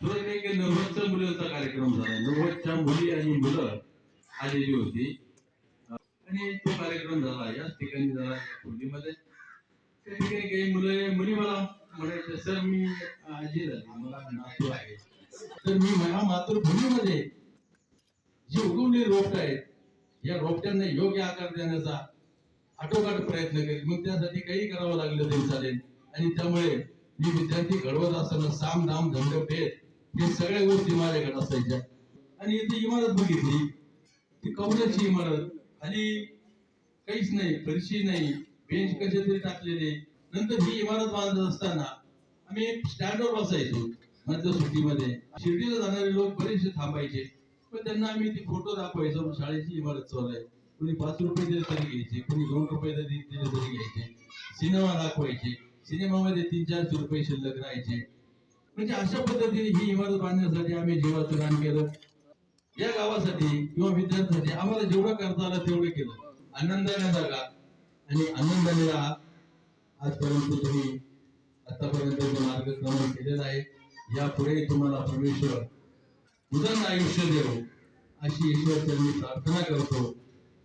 सुरत एक 90च्या मुलींचा कार्यक्रम झाला. 90च्या मुली आणि मुलं आलेली होती आणि तो कार्यक्रम झाला याच ठिकाणी झाला खोलीमध्ये. त्या ठिकाणी काही मुली मला म्हणायचे, सर मी आजी झाली, मला नातू आहे, तर मी माझ्या मातृभूमीमध्ये जी उगवलेली रोपट आहेत या रोपट्यांना योग्य आकार देण्याचा आटोकाट प्रयत्न करेल. मग त्यासाठी काही करावं लागलं तरी चालेल. आणि त्यामुळे मी विद्यार्थी घडवत असताना साम दाम धंद भेद हे सगळ्या गोष्टी माझ्याकडे असायच्या. आणि इथे इमारत बघितली, ती कौलाची इमारत, खाली काहीच नाही, फरशी नाही, बेंच कसे तरी टाकलेले. नंतर ही इमारत बांधत असताना आम्ही स्टँडवर बसायचो मधल्या सुट्टीमध्ये. शिर्डीला जाणारे लोक बरेचसे थांबायचे, पण त्यांना आम्ही ती फोटो दाखवायचो, शाळेची इमारत चालू आहे. कोणी 5 रुपये दिले तरी घ्यायचे, कोणी 2 रुपये दिले तरी घ्यायचे. सिनेमा दाखवायचे, सिनेमामध्ये 300-400 रुपये शिल्लक राहायचे. म्हणजे अशा पद्धतीने ही इमारत बांधण्यासाठी आम्ही जीवाचं दान केलं. या गावासाठी किंवा विद्यार्थ्यांसाठी आम्हाला जेवढं करता आलं तेवढं केलं. आनंदाने जगा आणि आनंदाने राहा. आजपर्यंत तुम्ही आतापर्यंत जो मार्गक्रमण केलेला आहे, यापुढे तुम्हाला परमेश्वर उदंड आयुष्य देवो अशी ईश्वर चरणी प्रार्थना करतो.